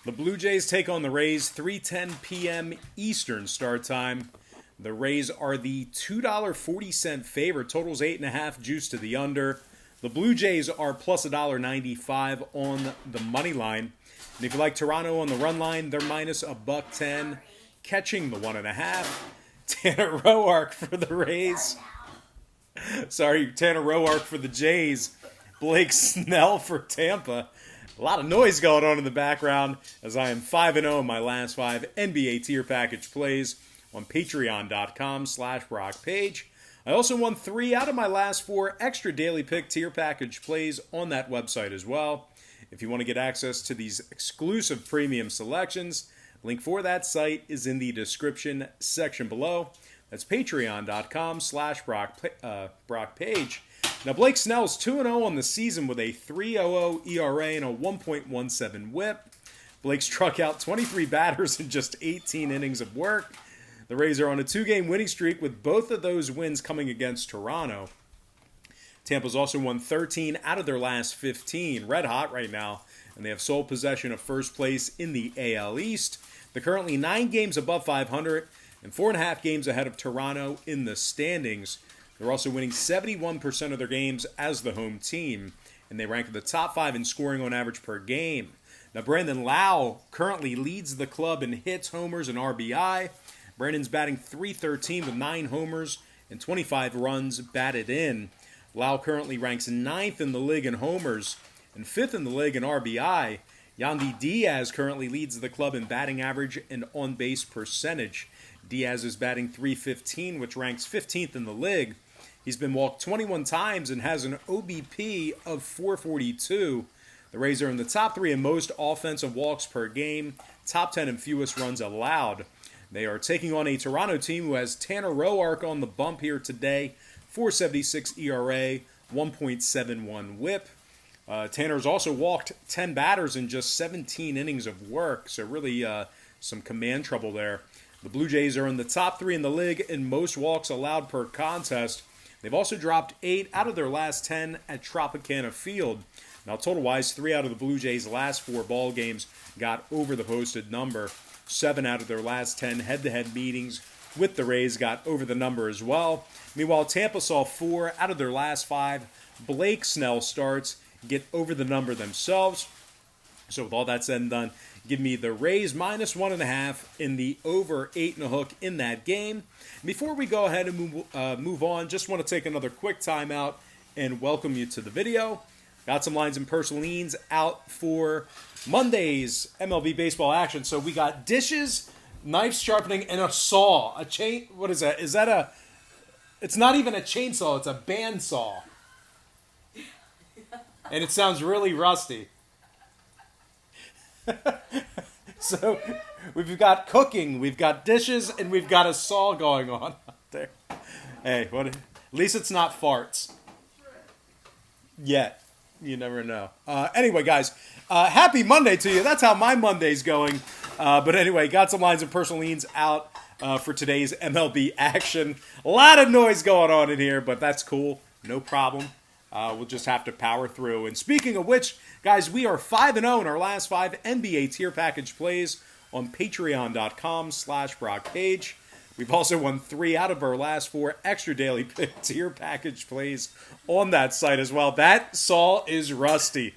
The Blue Jays take on the Rays, 3:10 p.m. Eastern start time. The Rays are the $2.40 favorite. Totals 8.5, juice to the under. The Blue Jays are plus $1.95 on the money line. And if you like Toronto on the run line, they're minus $1.10, catching the 1.5. Tanner Roark for the Rays. Sorry, Tanner Roark for the Jays. Blake Snell for Tampa. A lot of noise going on in the background as I am 5-0 in my last 5 NBA tier package plays on patreon.com/BrockPage. I also won 3 out of my last 4 extra daily pick tier package plays on that website as well. If you want to get access to these exclusive premium selections, link for that site is in the description section below. That's patreon.com/BrockPage. Now, Blake Snell's 2-0 on the season with a 3.00 ERA and a 1.17 whip. Blake struck out 23 batters in just 18 innings of work. The Rays are on a 2-game winning streak with both of those wins coming against Toronto. Tampa's also won 13 out of their last 15, red hot right now, and they have sole possession of first place in the AL East. They're currently 9 games above 500 and 4.5 games ahead of Toronto in the standings. They're also winning 71% of their games as the home team, and they rank in the top 5 in scoring on average per game. Now, Brandon Lau currently leads the club in hits, homers, and RBI. Brandon's batting .313 with 9 homers and 25 runs batted in. Lau currently ranks 9th in the league in homers and 5th in the league in RBI. Yandy Diaz currently leads the club in batting average and on-base percentage. Diaz is batting .315, which ranks 15th in the league. He's been walked 21 times and has an OBP of .442. The Rays are in the top 3 in most offensive walks per game, top 10 in fewest runs allowed. They are taking on a Toronto team who has Tanner Roark on the bump here today, .476 ERA, 1.71 whip. Tanner's also walked 10 batters in just 17 innings of work, so really some command trouble there. The Blue Jays are in the top 3 in the league in most walks allowed per contest. They've also dropped 8 out of their last 10 at Tropicana Field. Now, total-wise, 3 out of the Blue Jays' last 4 ball games got over the posted number. 7 out of their last 10 head-to-head meetings with the Rays got over the number as well. Meanwhile, Tampa saw 4 out of their last 5 Blake Snell starts get over the number themselves. So with all that said and done, give me the Rays minus 1.5 in the over 8.5 in that game. Before we go ahead and move on, just want to take another quick timeout and welcome you to the video. Got some lines and personalines out for Monday's MLB baseball action. So we got dishes, knife sharpening, and a saw. A chain. What is that? Is that a? It's not even a chainsaw. It's a bandsaw. And it sounds really rusty. So we've got cooking, we've got dishes, and we've got a saw going on out there. Hey, what? At least it's not farts. Yet. You never know. Anyway, guys, happy Monday to you. That's how my Monday's going. But anyway, got some lines and personalines out for today's MLB action. A lot of noise going on in here, but that's cool. No problem. We'll just have to power through. And speaking of which, guys, we are 5-0 in our last 5 NBA tier package plays on patreon.com/BrockPage. We've also won 3 out of our last 4 extra daily pick tier package plays on that site as well. That saw is rusty.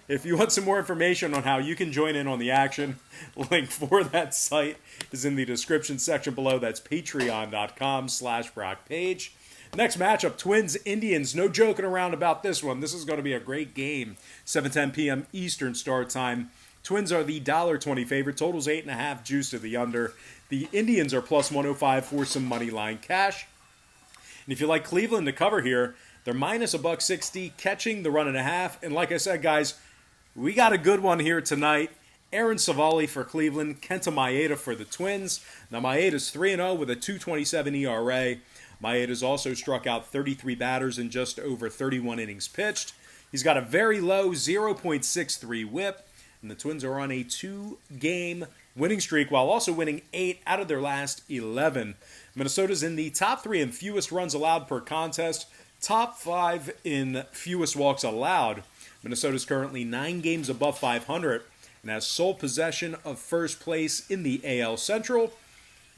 If you want some more information on how you can join in on the action, link for that site is in the description section below. That's patreon.com/BrockPage. Next matchup, Twins-Indians. No joking around about this one. This is going to be a great game. 7:10 p.m. Eastern start time. Twins are the $1.20 favorite. Totals 8.5, juice to the under. The Indians are plus 105 for some money line cash. And if you like Cleveland to cover here, they're minus $1.60, catching the 1.5. And like I said, guys, we got a good one here tonight. Aaron Savali for Cleveland, Kenta Maeda for the Twins. Now, Maeda's 3-0 with a 2.27 ERA. Maeda's also struck out 33 batters in just over 31 innings pitched. He's got a very low 0.63 whip, and the Twins are on a 2-game winning streak while also winning 8 out of their last 11. Minnesota's in the top 3 in fewest runs allowed per contest, top 5 in fewest walks allowed. Minnesota's currently 9 games above 500 and has sole possession of first place in the AL Central.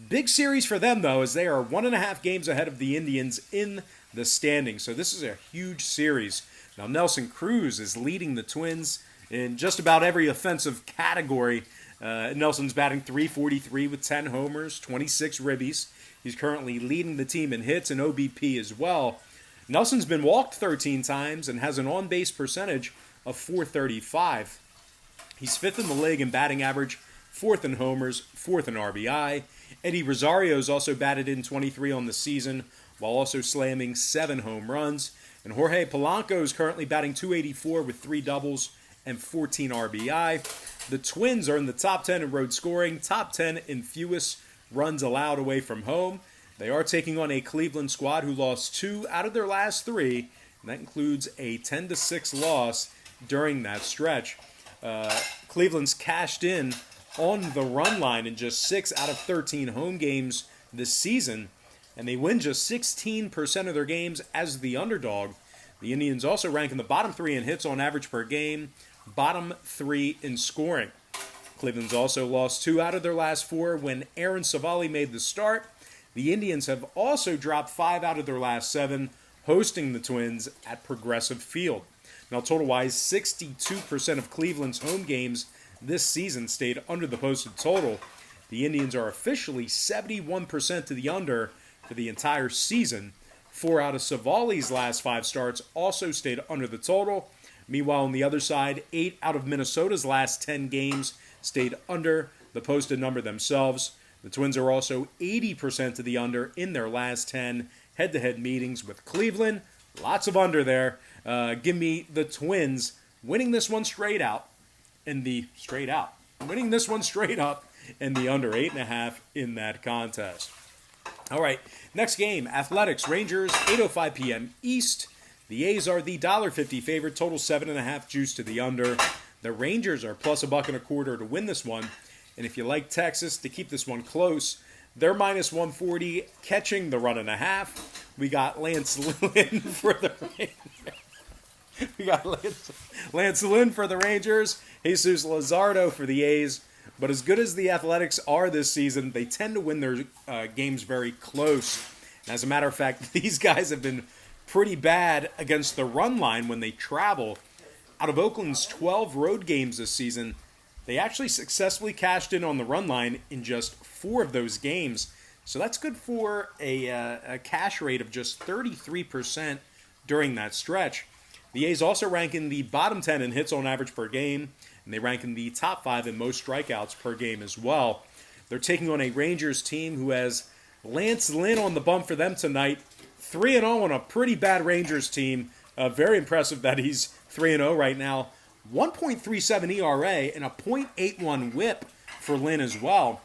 Big series for them, though, as they are 1.5 games ahead of the Indians in the standings. So this is a huge series. Now, Nelson Cruz is leading the Twins in just about every offensive category. Nelson's batting .343 with 10 homers, 26 ribbies. He's currently leading the team in hits and OBP as well. Nelson's been walked 13 times and has an on-base percentage of .435. He's 5th in the league in batting average, 4th in homers, 4th in RBI. Eddie Rosario's also batted in 23 on the season, while also slamming 7 home runs. And Jorge Polanco is currently batting .284 with 3 doubles and 14 RBI. The Twins are in the top 10 in road scoring, top 10 in fewest runs allowed away from home. They are taking on a Cleveland squad who lost 2 out of their last 3, and that includes a 10-6 loss during that stretch. Cleveland's cashed in on the run line in just 6 out of 13 home games this season, and they win just 16% of their games as the underdog. The Indians also rank in the bottom 3 in hits on average per game, bottom 3 in scoring. Cleveland's also lost 2 out of their last 4 when Aaron Savali made the start. The Indians have also dropped 5 out of their last 7, hosting the Twins at Progressive Field. Now, total-wise, 62% of Cleveland's home games this season stayed under the posted total. The Indians are officially 71% to the under for the entire season. 4 out of Savali's last 5 starts also stayed under the total. Meanwhile, on the other side, 8 out of Minnesota's last 10 games stayed under the posted number themselves. The Twins are also 80% to the under in their last 10 head-to-head meetings with Cleveland. Lots of under there. Give me the Twins winning this one straight out. Winning this one straight up and the under 8.5 in that contest. All right, next game, Athletics Rangers, 8:05 p.m. East. The A's are the $1.50 favorite, total 7.5 juice to the under. The Rangers are plus $1.25 to win this one. And if you like Texas to keep this one close, they're minus 140, catching the 1.5. We got Lance Lynn for the Rangers. Lance Lynn for the Rangers, Jesus Luzardo for the A's. But as good as the Athletics are this season, they tend to win their games very close. And as a matter of fact, these guys have been pretty bad against the run line when they travel. Out of Oakland's 12 road games this season, they actually successfully cashed in on the run line in just 4 of those games. So that's good for a cash rate of just 33% during that stretch. The A's also rank in the bottom 10 in hits on average per game, and they rank in the top 5 in most strikeouts per game as well. They're taking on a Rangers team who has Lance Lynn on the bump for them tonight. 3-0 on a pretty bad Rangers team. Very impressive that he's 3-0 right now. 1.37 ERA and a .81 whip for Lynn as well.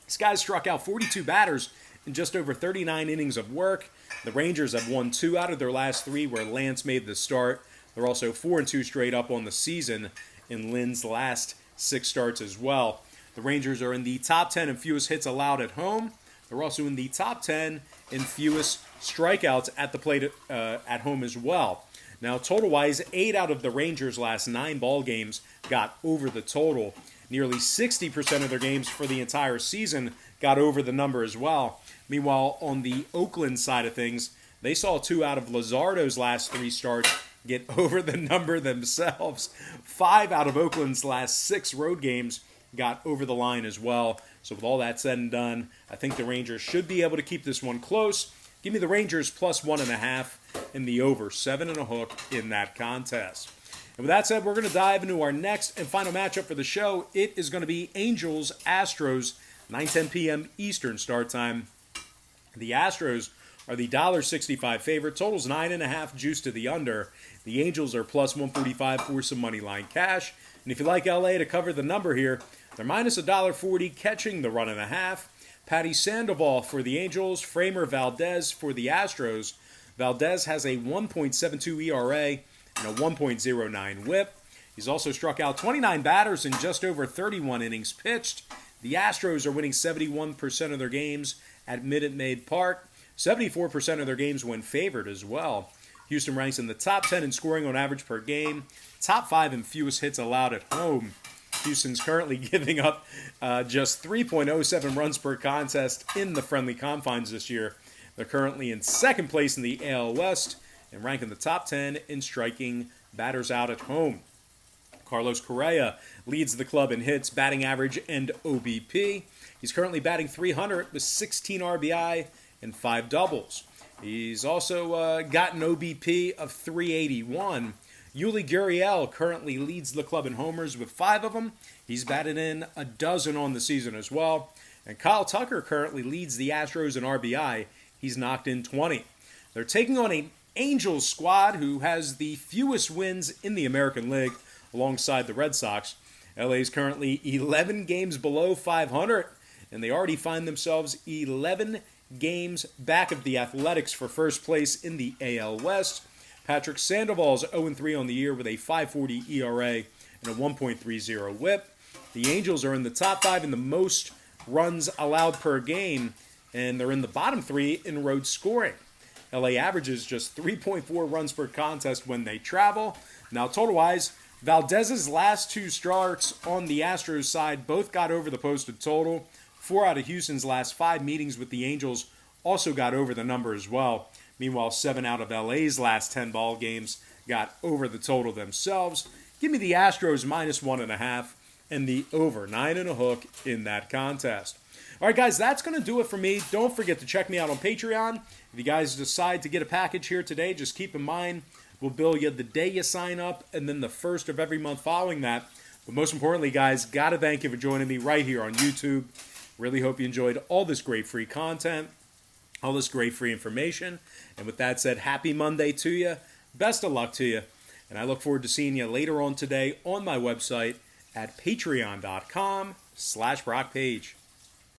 This guy struck out 42 batters in just over 39 innings of work. The Rangers have won 2 out of their last 3 where Lance made the start. They're also 4-2 straight up on the season in Lynn's last 6 starts as well. The Rangers are in the top 10 in fewest hits allowed at home. They're also in the top 10 in fewest strikeouts at the plate at home as well. Now, total-wise, 8 out of the Rangers' last 9 ball games got over the total. Nearly 60% of their games for the entire season got over the number as well. Meanwhile, on the Oakland side of things, they saw 2 out of Luzardo's last 3 starts get over the number themselves. 5 out of Oakland's last 6 road games got over the line as well. So with all that said and done, I think the Rangers should be able to keep this one close. Give me the Rangers plus 1.5 and the over 7.5 in that contest. And with that said, we're going to dive into our next and final matchup for the show. It is going to be Angels-Astros, 9:10 p.m. Eastern start time. The Astros are the $1.65 favorite. Total's 9.5 juice to the under. The Angels are plus 145 for some money line cash. And if you like LA to cover the number here, they're minus $1.40, catching the 1.5. Patty Sandoval for the Angels, Framer Valdez for the Astros. Valdez has a 1.72 ERA and a 1.09 whip. He's also struck out 29 batters in just over 31 innings pitched. The Astros are winning 71% of their games at Minute Maid Park. 74% of their games when favored as well. Houston ranks in the top 10 in scoring on average per game, top 5 in fewest hits allowed at home. Houston's currently giving up just 3.07 runs per contest in the friendly confines this year. They're currently in second place in the AL West and rank in the top 10 in striking batters out at home. Carlos Correa leads the club in hits, batting average, and OBP. He's currently batting .300 with 16 RBI and 5 doubles. He's also got an OBP of .381. Yuli Gurriel currently leads the club in homers with 5 of them. He's batted in a dozen on the season as well. And Kyle Tucker currently leads the Astros in RBI. He's knocked in 20. They're taking on an Angels squad who has the fewest wins in the American League alongside the Red Sox. LA is currently 11 games below .500, and they already find themselves 11 games back of the Athletics for first place in the AL West. Patrick Sandoval's 0-3 on the year with a .540 ERA and a 1.30 whip. The Angels are in the top 5 in the most runs allowed per game, and they're in the bottom 3 in road scoring. LA averages just 3.4 runs per contest when they travel. Now, total-wise, Valdez's last 2 starts on the Astros side both got over the posted total. 4 out of Houston's last 5 meetings with the Angels also got over the number as well. Meanwhile, 7 out of LA's last 10 ball games got over the total themselves. Give me the Astros -1.5 and the over 9.5 in that contest. All right, guys, that's going to do it for me. Don't forget to check me out on Patreon. If you guys decide to get a package here today, just keep in mind we'll bill you the day you sign up and then the first of every month following that. But most importantly, guys, got to thank you for joining me right here on YouTube. Really hope you enjoyed all this great free content, all this great free information. And with that said, happy Monday to you. Best of luck to you. And I look forward to seeing you later on today on my website at patreon.com/BrockPage.